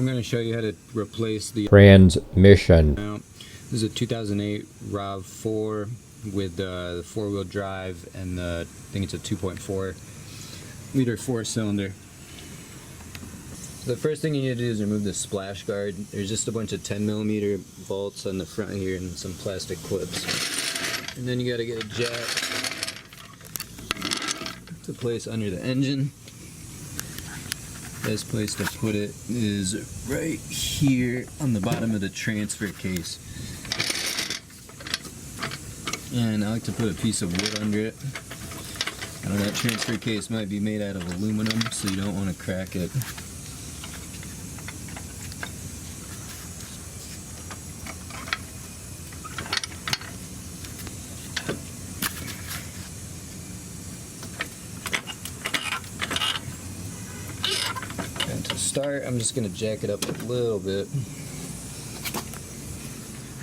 I'm going to show you how to replace the transmission. This is a 2008 Rav4 with the 4-wheel drive and I think it's a 2.4 liter 4-cylinder. The first thing you need to do is remove the splash guard. There's just a bunch of 10mm bolts on the front here and some plastic clips. And then you got to get a jack to place under the engine. Best place to put it is right here on the bottom of the transfer case. And I like to put a piece of wood under it. That transfer case might be made out of aluminum, so you don't want to crack it. And to start, I'm just going to jack it up a little bit.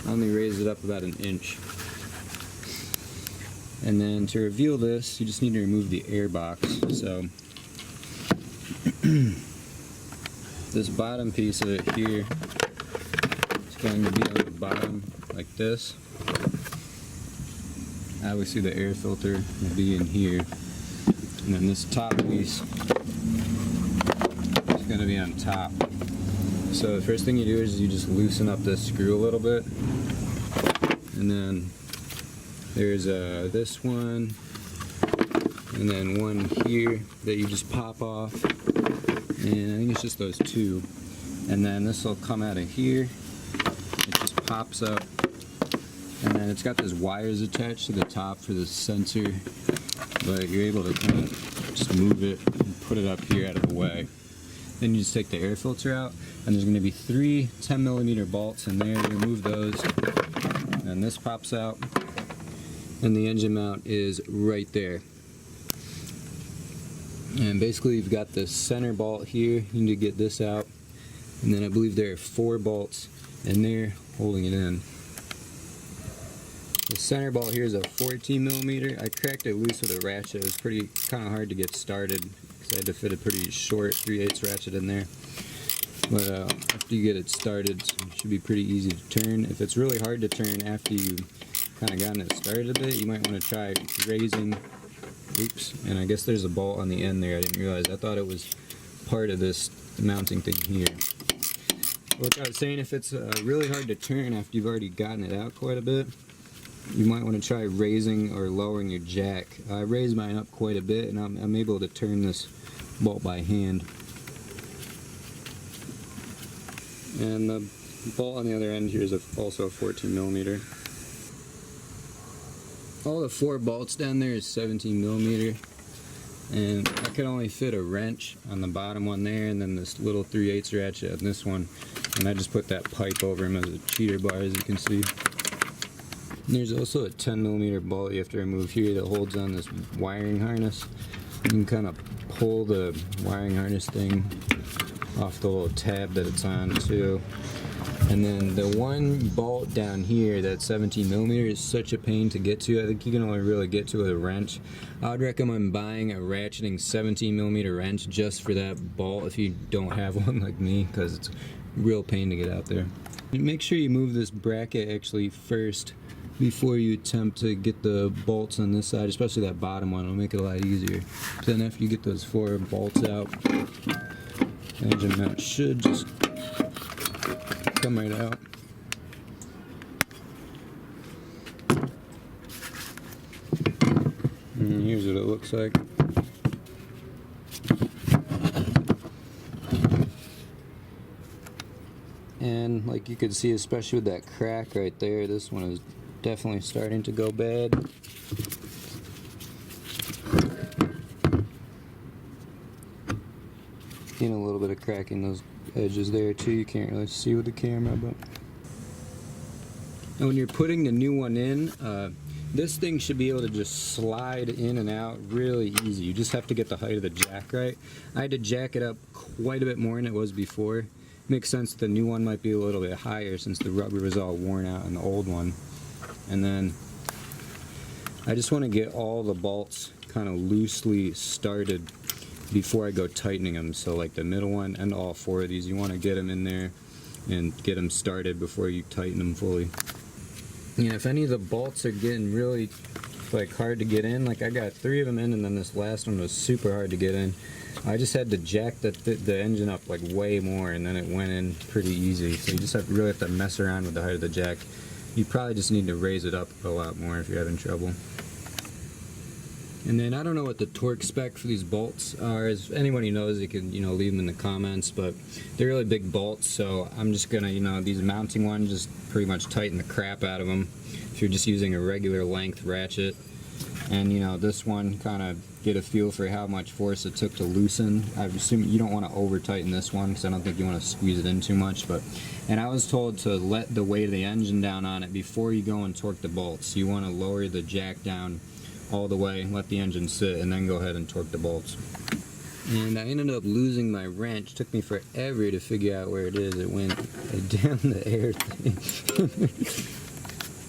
I only raise it up about an inch. And then to reveal this, you just need to remove the air box. So this bottom piece of it here is going to be on the bottom like this. Obviously the air filter will be in here. And then this top piece is going to be on top. So the first thing you do is you just loosen up this screw a little bit. And then there's this one, and then one here that you just pop off, and I think it's just those two. And then this will come out of here, it just pops up, and then it's got these wires attached to the top for the sensor, but you're able to kind of just move it and put it up here out of the way. Then you just take the air filter out, and there's going to be 3 10mm bolts in there. You remove those, and this pops out. And the engine mount is right there. And basically you've got the center bolt here, you need to get this out. And then I believe there are 4 bolts in there holding it in. The center bolt here is a 14mm. I cracked it loose with a ratchet. It was kind of hard to get started because I had to fit a pretty short 3/8 ratchet in there. But after you get it started, it should be pretty easy to turn. If it's really hard to turn after you kind of gotten it started a bit, you might want to try raising. Oops, and I guess there's a bolt on the end there. I didn't realize. I thought it was part of this mounting thing here. Like I was saying, if it's really hard to turn after you've already gotten it out quite a bit, you might want to try raising or lowering your jack. I raised mine up quite a bit, and I'm able to turn this bolt by hand. And the bolt on the other end here is also a 14mm. All the 4 bolts down there is 17mm, and I could only fit a wrench on the bottom one there, and then this little 3/8 ratchet on this one, and I just put that pipe over them as a cheater bar, as you can see. And there's also a 10mm bolt you have to remove here that holds on this wiring harness. You can kind of pull the wiring harness thing off the little tab that it's on too. And then the one bolt down here, that 17mm, is such a pain to get to. I think you can only really get to with a wrench. I would recommend buying a ratcheting 17mm wrench just for that bolt if you don't have one like me, because it's a real pain to get out there. And make sure you move this bracket actually first before you attempt to get the bolts on this side, especially that bottom one. It'll make it a lot easier. Then after you get those 4 bolts out, the engine mount should just come right out. And here's what it looks like. And like you could see, especially with that crack right there, this one is definitely starting to go bad. Getting a little bit of crack in those edges there too. You can't really see with the camera, but and when you're putting the new one in, this thing should be able to just slide in and out really easy. You just have to get the height of the jack right. I had to jack it up quite a bit more than it was before. Makes sense the new one might be a little bit higher since the rubber was all worn out on the old one. And then I just want to get all the bolts kind of loosely started before I go tightening them. So like the middle one and all 4 of these, you want to get them in there and get them started before you tighten them fully. And if any of the bolts are getting really like hard to get in, like I got 3 of them in, and then this last one was super hard to get in. I just had to jack the engine up like way more, and then it went in pretty easy. So you just really have to mess around with the height of the jack. You probably just need to raise it up a lot more if you're having trouble. And then I don't know what the torque spec for these bolts are. If anybody knows, you can leave them in the comments. But they're really big bolts, so I'm just gonna these mounting ones, just pretty much tighten the crap out of them. If you're just using a regular length ratchet, and this one, kind of get a feel for how much force it took to loosen. I assume you don't want to over tighten this one because I don't think you want to squeeze it in too much. And I was told to let the weight of the engine down on it before you go and torque the bolts. You want to lower the jack down all the way, let the engine sit, and then go ahead and torque the bolts. And I ended up losing my wrench. It took me forever to figure out where it is. It went down the air thing.